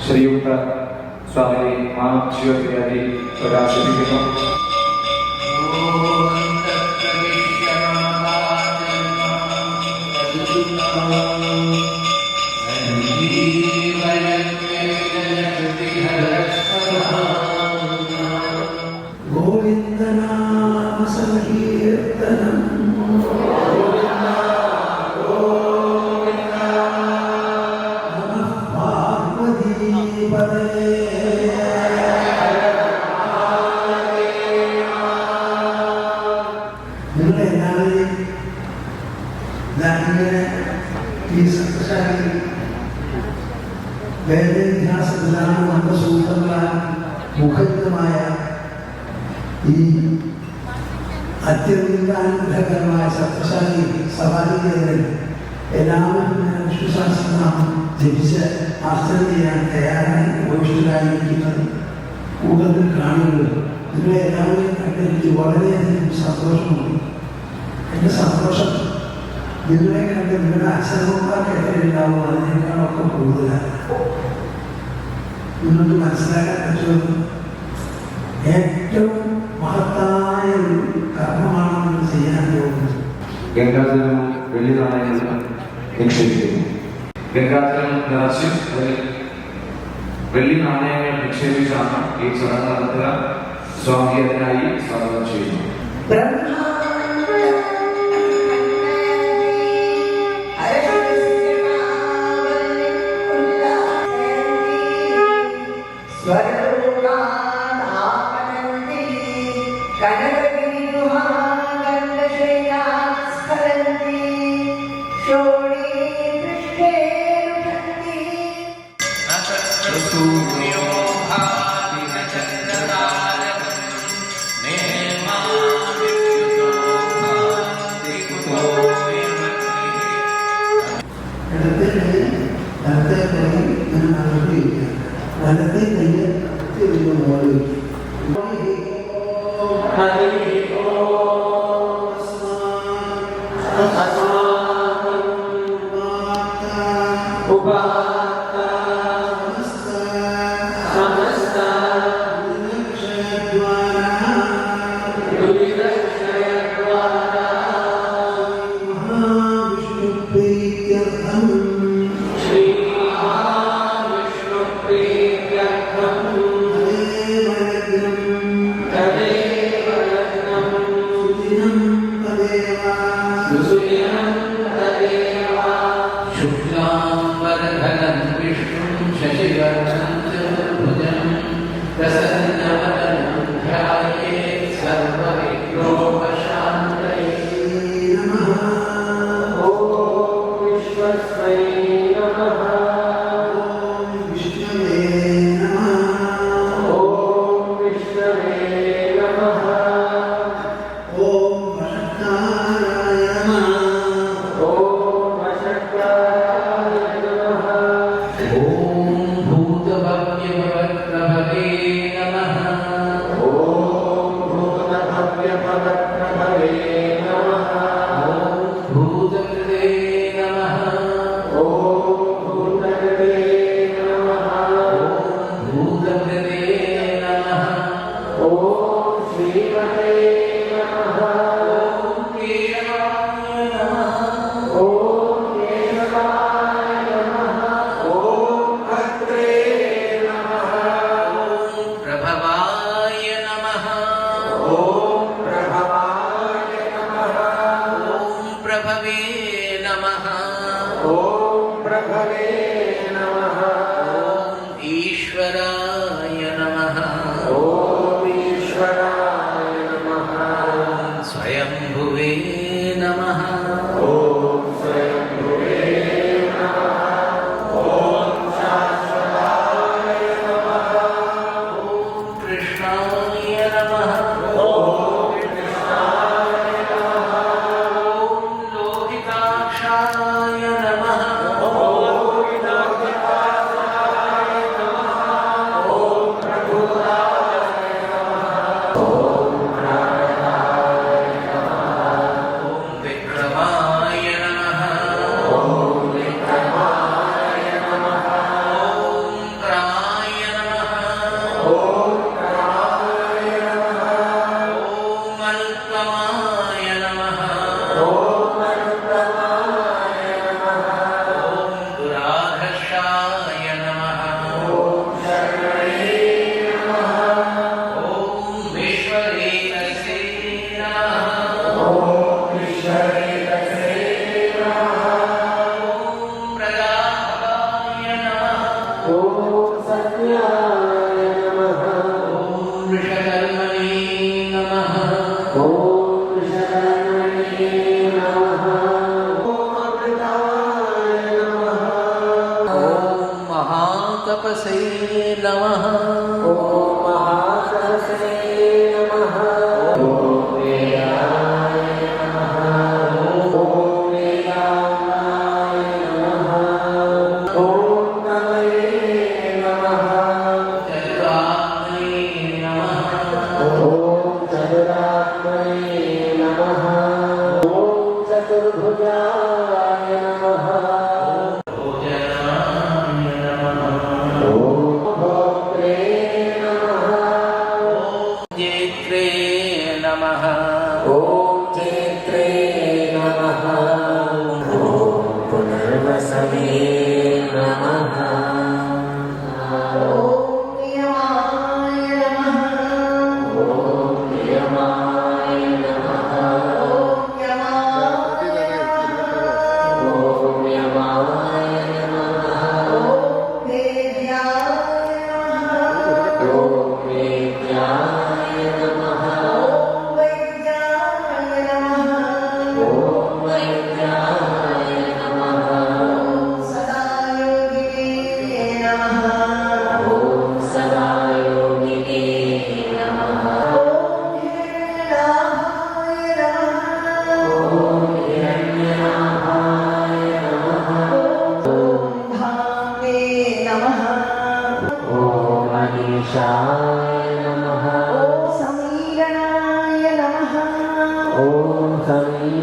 ശ്രീയുക്ത സ്വാമി മാധ്യാദി പ്രകാശിപ്പിക്കുന്നു. വേദവിദ്യാസത്തിലാണ് നമ്മുടെ സൂത്രങ്ങളാൽ മുഖരിതമായ ഈ അത്യന്താനുഗ്രഹകരമായ സത്യശാലി സവാരികളിൽ എല്ലാവരും വിഷ്ണുശാസ്ത്രനാമം ജപിച്ച് ആശ്രയം ചെയ്യാൻ തയ്യാറായി ഉപവിഷ്ടരായിരിക്കുന്നത് കൂടുതൽ കാണുന്നത് നിങ്ങളെ എല്ലാവരെയും കണ്ടെനിക്ക് വളരെയധികം സന്തോഷമുണ്ട്. എൻ്റെ സന്തോഷം നിങ്ങളെ കണ്ട് നിങ്ങളുടെ അച്ഛനമ്മമാർക്ക് എത്രയുണ്ടാവും അതിനേക്കാളൊക്കെ കൂടുതലാണ്. നിങ്ങൾക്ക് മനസ്സിലാക്കാൻ പറ്റുന്നത് ഏറ്റവും മഹത്തായ ഒരു കർമ്മമാണ് നിങ്ങൾ ചെയ്യാൻ പോകുന്നത്. ഗംഗാജലം വെള്ളി നാണയങ്ങൾ നിക്ഷേപിക്കുന്നു. ഗംഗാജലം നിറച്ച് വെള്ളി നാണയങ്ങൾ നിക്ഷേപിച്ചാണ് ഈ ചടങ്ങ് നടത്തുക. സ്വാമി അതിനായി സ്വാഗതം ചെയ്യുന്നു. ോ ഇടത്തെ കൈ വലത്തെ കൈ ഇങ്ങനെ മറക്കുകയില്ല. വലത്തെ കൈ ഒരു മോളിൽ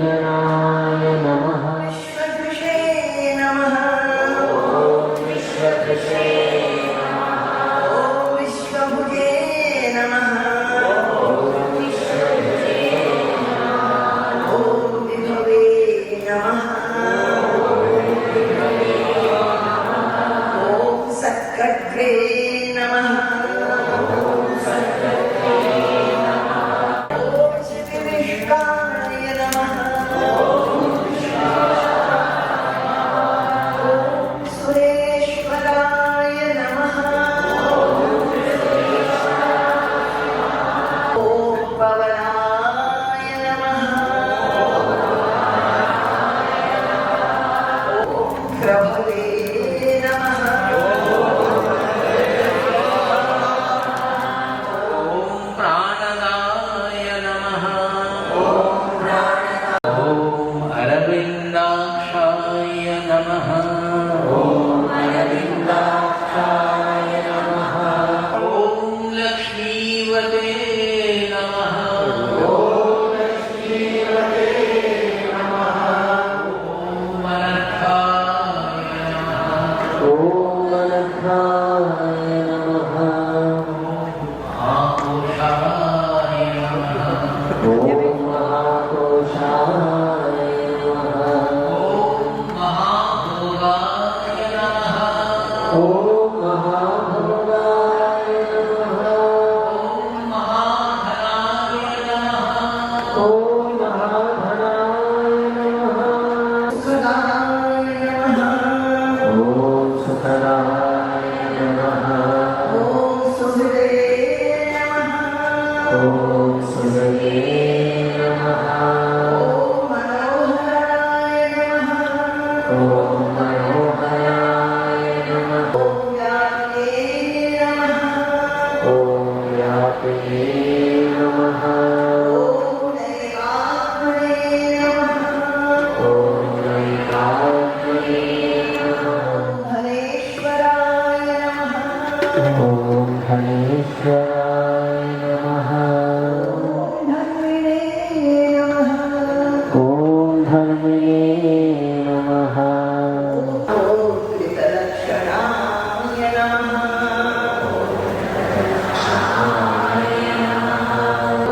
विघ्ननाय नमः विश्वदृशे नमः ॐ विश्वकृशे ॐ विश्वभुजे नमः ॐ विश्वभुजे ॐ विभवे नमः ॐ सत्कर्त्रे नमः ॐ श्रीविष्णाय नमः ॐ सुरेश्वराय नमः ॐ पवनाय नमः ॐ प्रभवे नमः ॐ प्राणदाय नमः ॐ अरविन्दाक्षाय नमः ॐ अरविन्दाक्षाय नमः ॐ लक्ष्मीवते नमः ॐ लक्ष्मीवते नमः ॐ अनर्थाय नमः ॐ अनर्थाय नमः महापुरुषाय नमः ॐ महापुरुषाय नमः ॐ महाभोगाय नमः ॐ महाभोगाय नमः ॐ महाधनाय नमः ॐ महाधनाय नमः सुखदाय नमः ॐ सुखदाय नमः ॐ सुहृदे नमः ॐ सुहृदे नमः ॐ मनोहराय नमः ॐ मनोहराय नमः ॐ व्याप्ये नमः ॐ व्यापिने नमः ॐ नैकात्मने नमः ॐ नैकात्मने नमः धनेश्वराय नमः ॐ धनेश्वराय नमः ॐ धन्विने नमः ॐ धर्मिणे नमः ॐ कृतलक्षणाय नमः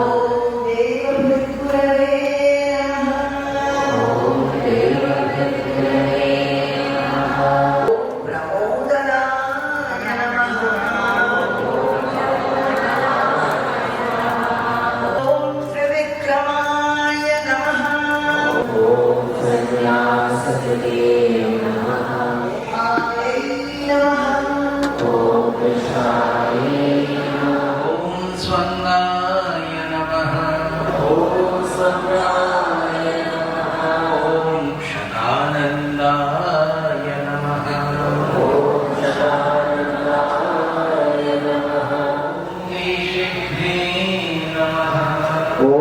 ॐ देवभृत्पुरवे नमः ॐ देवभद्रवे नमः ॐ प्रमोदनाय नमः ॐ त्रिविक्रमाय नमः ॐ सन्न्यासकृते नमः आयै नमः ॐ कृष्णाय नमः ॐ स्वङ्गाय नमः ॐ स्वङ्गाय नमः ॐ शतानन्दाय नमः ॐ शतानन्दाय नमः ॐ केशिघ्ने नमः ॐ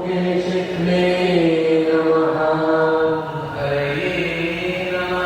केशिघ्ने नमः हरये नमः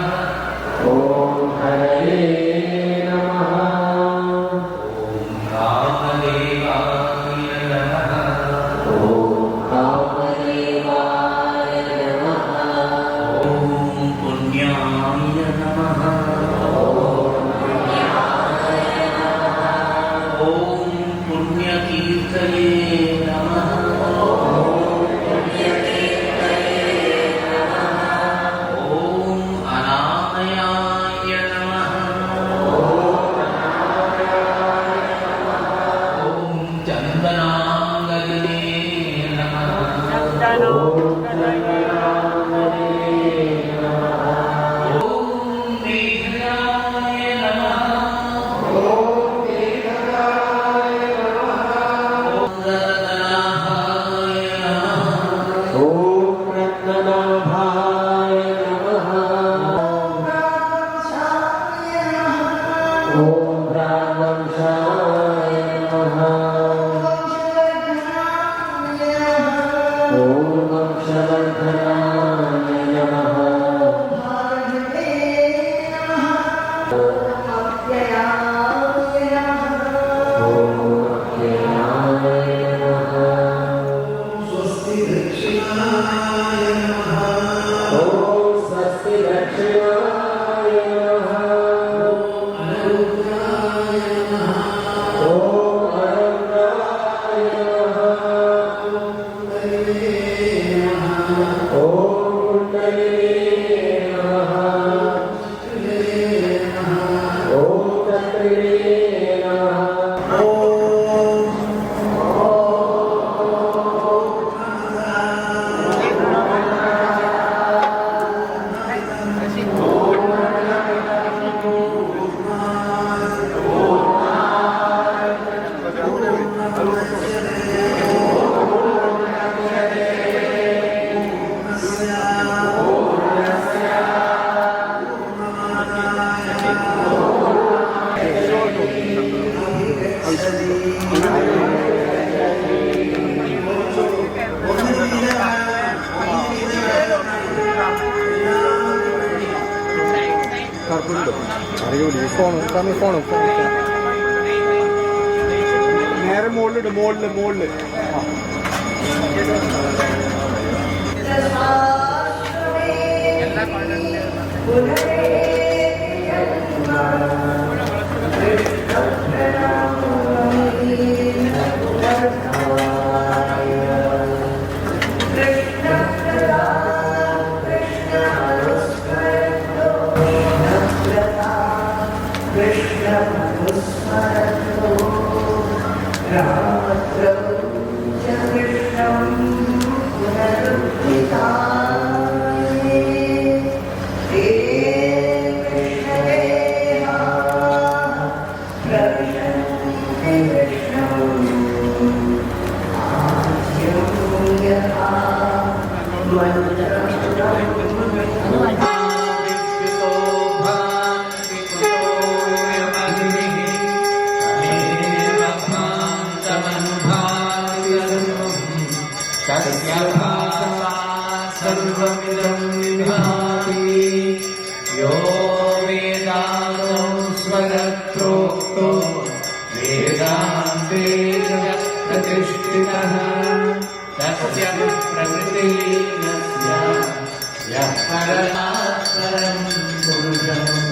നേരെ മുകളിലിട്ട് മുകളില് सर्वमिदं विभाति यो वेदानो स्वरत्रोक्तो वेदान्ते प्रतिष्ठितः तस्य प्रकृतिर्नस्य यः परमात्मनं पुरुषं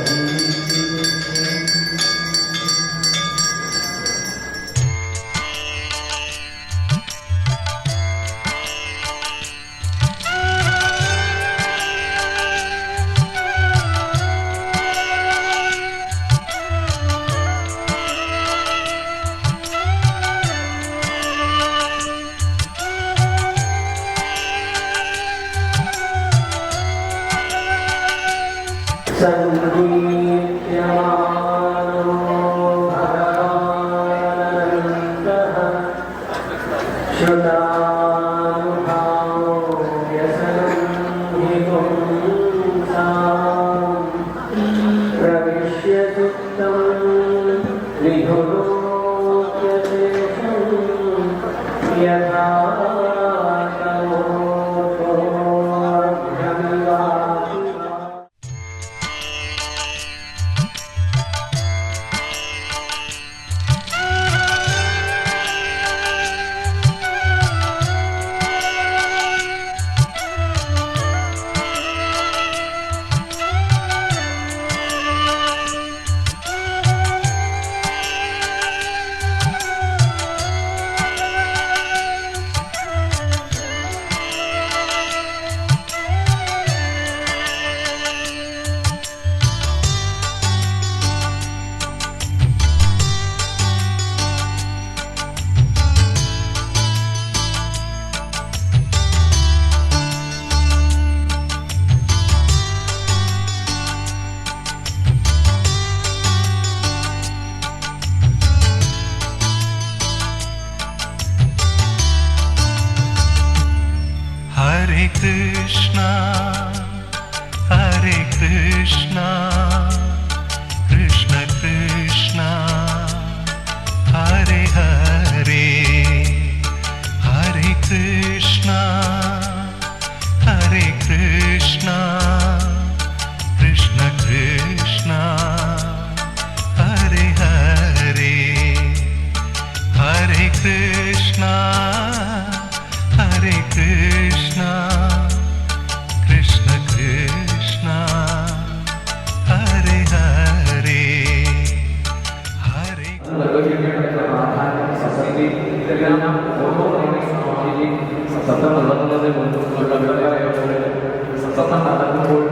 സത്രം നടക്കുമ്പോൾ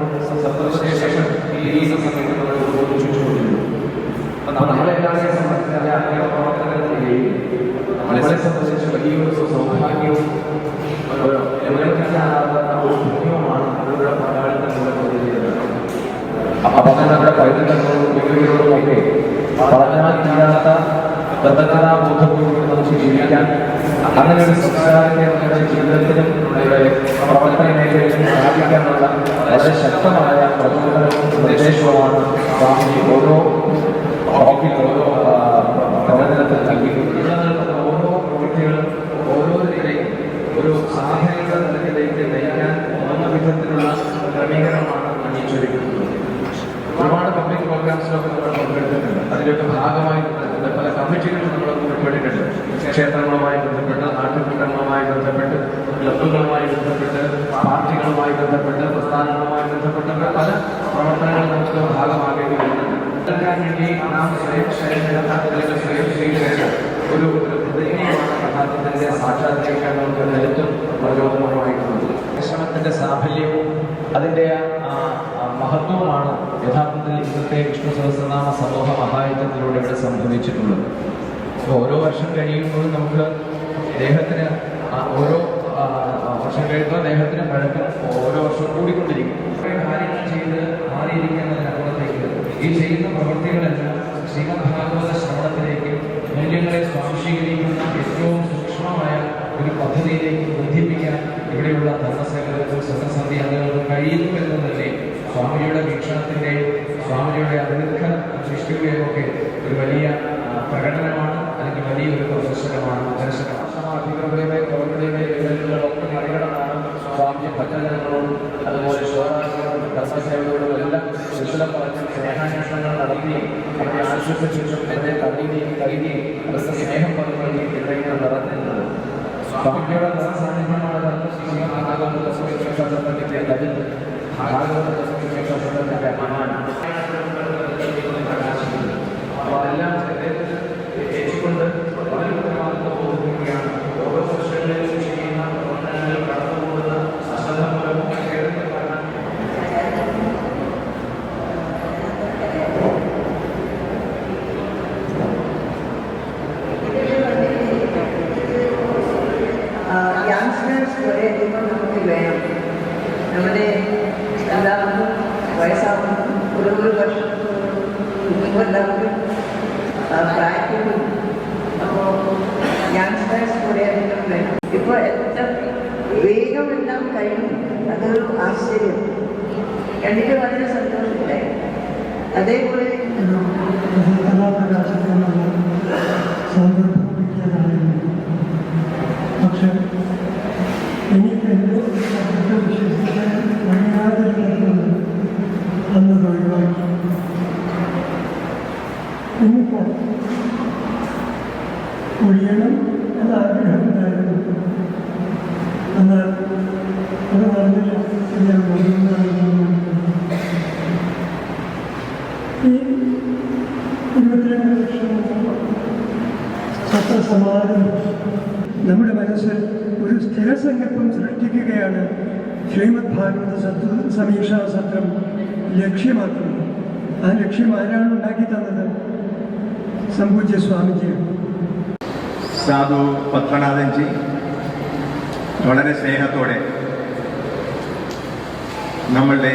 സത്രത്തിന് ശേഷം ഈ സമയത്ത് നമ്മൾ ചോദിച്ചുകൊണ്ടിരുന്നു. അപ്പോൾ നമ്മളെല്ലാവരെയും സംബന്ധിച്ച് അങ്ങനെ പ്രവർത്തനങ്ങളിലെയും നമ്മളെ സംബന്ധിച്ച് വലിയൊരു സൗഭാഗ്യവും ഒരു പുണ്യവുമാണ് അവരുടെ പങ്കാളിത്തം ചെയ്തത്. അപ്പം അങ്ങനെ നമ്മുടെ പൈതൃകങ്ങളോടും വെല്ലുവിളികളോടും ഒക്കെ പറഞ്ഞാൽ തീരാത്ത ബദ്ധകഥാബോധത്തോടുകൂടി നമുക്ക് ജീവിക്കാൻ അങ്ങനെ ഒരു സംസ്കാരത്തെ നമ്മുടെ ജീവിതത്തിലും നമ്മുടെ പ്രവർത്തന മേഖലയിലും സ്ഥാപിക്കാനുള്ള വളരെ ശക്തമായ പ്രചോദനവും നിർദ്ദേശവുമാണ് സ്വാമി ഓരോ പ്രവചനത്തിൽ നൽകിയിട്ടുള്ളത്. ഓരോ പ്രവൃത്തികളും ഓരോരുത്തരെയും ഒരു സാധനയുടെ നിലയിലേക്ക് നയിക്കാൻ പോകുന്ന വിധത്തിലുള്ള ക്രമീകരണമാണ് അണിയിച്ചൊരുക്കുന്നത്. ഒരുപാട് പബ്ലിക് പ്രോഗ്രാംസിലൊക്കെ നമ്മൾ പങ്കെടുത്തിട്ടുണ്ട്. അതിലൊക്കെ ഭാഗമായി പല കമ്മിറ്റികളും നമ്മൾ ഉൾപ്പെട്ടിട്ടുണ്ട്. ക്ഷേത്രങ്ങളുമായി ബന്ധപ്പെട്ട്, നാട്ടുകൂട്ടങ്ങളുമായി ബന്ധപ്പെട്ട്, ക്ലബ്ബുകളുമായി ബന്ധപ്പെട്ട്, പാർട്ടികളുമായി ബന്ധപ്പെട്ട്, പ്രസ്ഥാനങ്ങളുമായി ബന്ധപ്പെട്ട് പല പ്രവർത്തനങ്ങളും നമുക്ക് ഭാഗമാകേണ്ടി വരുന്നുണ്ട്. വേണ്ടി നാം സ്വയം അല്ലെങ്കിൽ സ്വയം സ്വീകരിച്ച ഒരു പ്രതിജ്ഞയാണ് യഥാർത്ഥത്തിന്റെ സാക്ഷാത്കരിക്കാൻ നമുക്ക് നേതൃത്വം പ്രചോദനമായിട്ടുള്ളത്. ശ്രമത്തിന്റെ സാഫല്യവും അതിൻ്റെ മഹത്വവുമാണ് യഥാർത്ഥത്തിൽ ഇന്നത്തെ വിഷ്ണു സഹസ്രനാമ സമൂഹ മഹായജ്ഞത്തിലൂടെ ഇവിടെ സംഭവിച്ചിട്ടുള്ളത്. അപ്പോൾ ഓരോ വർഷം കഴിയുമ്പോഴും നമുക്ക് ദേഹത്തിന് ഓരോ വർഷം കഴിയുമ്പോൾ ദേഹത്തിന് പഴക്കം ഓരോ വർഷവും കൂടിക്കൊണ്ടിരിക്കും. കുറേ കാര്യങ്ങൾ ചെയ്ത് മാറിയിരിക്കുന്നതിനപ്പുറത്തേക്ക് ഈ ചെയ്യുന്ന പ്രവൃത്തികളെല്ലാം ശ്രീമദ് ഭാഗവത ശ്രവണത്തിലേക്ക് മൂല്യങ്ങളെ സ്വാംശീകരിക്കുന്ന ഏറ്റവും സൂക്ഷ്മമായ ഒരു പദ്ധതിയിലേക്ക് ബന്ധിപ്പിക്കാൻ ഇവിടെയുള്ള ധർമ്മസേവകർക്കും സത്യസന്ധി അംഗങ്ങൾക്കും കഴിയുന്നു എന്ന് തന്നെ സ്വാമിജിയുടെ വീക്ഷണത്തിൻ്റെയും സ്വാമിജിയുടെ അതിർഘ സൃഷ്ടിയുടെയും ഒക്കെ ഒരു വലിയ പ്രകടനമാണ്, അല്ലെങ്കിൽ വലിയൊരു പ്രദർശനമാണ്. അധികൃതരുടെ പ്രവർത്തനയുടെ വെല്ലുവിളികളൊക്കെ മറികടന്നാണ് സ്വാമിജി ഭക്തജനങ്ങളോടും അതുപോലെ ശോഭാസികളോടും ധർമ്മസേവകരോടും എല്ലാം വിശുദ്ധ പറഞ്ഞ് സ്നേഹാന്വേഷണങ്ങൾ നടത്തി അവരെ ആശ്വസിച്ചും അവരെ കഴുകി അവരുടെ സ്നേഹം പറഞ്ഞു ഇവിടെയാണ് നടത്തുന്നത്. സ്വാമിജിയുടെ സാന്നിധ്യമാണ് ഭാഗവതത്തിന്റെ കരുത്ത്, ഭാഗവതത്തിന്റെ അഭിമാനം. അപ്പോൾ അതെല്ലാം ഏറ്റുകൊണ്ട് വളരെ ഉത്തരവാദിത്വം തോന്നുകയാണ്. ഓരോ വർഷങ്ങളിലും ചെയ്യുന്ന പ്രവർത്തനങ്ങളിൽ കടന്നുപോകുന്ന അശ്രദ്ധ മൂലമോ കേരളത്തിൽ കാണാൻ യങ്സ്റ്റേഴ്സ് കുറേയധികം നമുക്ക് വേണം. നമ്മുടെ എല്ലാവർക്കും വയസ്സാകുന്നു, ഒരു വർഷം എല്ലാവർക്കും പ്രായത്തിലും. അപ്പോൾ യങ്സ്റ്റേഴ്സ് കുറേയധികം വേണം. ഇപ്പോൾ എത്ര വേഗം എല്ലാം കഴിഞ്ഞു, അതൊരു ആശ്ചര്യം. എനിക്ക് വളരെ സന്തോഷമില്ലായി. അതേപോലെ പക്ഷെ എനിക്ക് എൻ്റെ ശബ്ദത്തെ വിശ്വസിക്കാൻ കഴിയാതിരിക്കുന്നത് അന്ന് ഒഴിവാക്കി. ഇന്നിപ്പോൾ ഒഴിയണം എന്ന ആഗ്രഹമുണ്ടായിരുന്നു. എന്നാൽ അത് പറഞ്ഞില്ല. ഞാൻ ഈ 22 വർഷം സത്രസമാജം നമ്മുടെ മനസ്സിൽ ഒരു സ്ഥിരസങ്കല്പം സൃഷ്ടിക്കുകയാണ് ശ്രീമദ് ഭാഗവത സമീക്ഷാ സത്രം ലക്ഷ്യമാക്കുന്നത്. ആ ലക്ഷ്യം ആരാണ് ഉണ്ടാക്കി തന്നത്? സംപൂജ്യ സ്വാമിജിയാണ്. സാധു പത്മനാഥൻജി വളരെ സ്നേഹത്തോടെ നമ്മളുടെ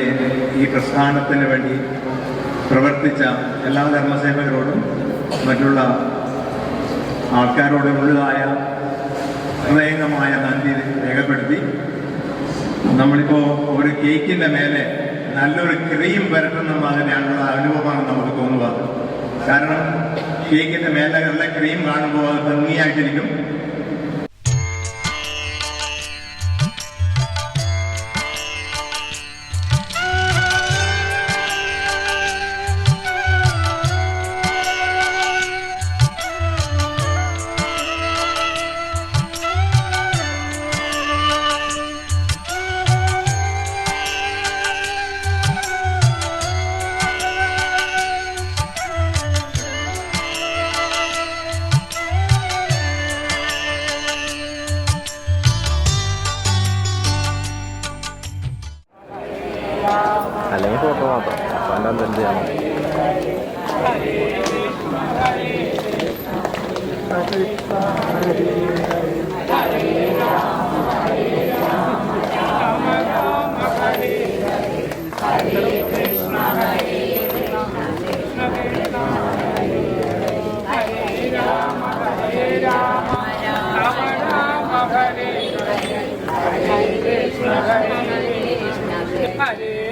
ഈ പ്രസ്ഥാനത്തിന് വേണ്ടി പ്രവർത്തിച്ച എല്ലാ ധർമ്മസേവകരോടും മറ്റുള്ള ആൾക്കാരോടും ഉള്ളതായ ഹൃദയംഗമായ നന്ദി രേഖപ്പെടുത്തി. നമ്മളിപ്പോൾ ഒരു കേക്കിൻ്റെ മേലെ നല്ലൊരു ക്രീം വരട്ടുന്ന മാതിരിയാണുള്ള അനുഭവമാണ് നമുക്ക് തോന്നുന്നത്. കാരണം കേക്കിൻ്റെ മേലെ നല്ല ക്രീം കാണുമ്പോൾ അത് ഭംഗിയായിട്ടിരിക്കും. അല്ലെങ്കിൽ ഫോട്ടോ മാത്രം അപ്പം എൻ്റെ എന്തെങ്കിലും ചെയ്യണം. Hare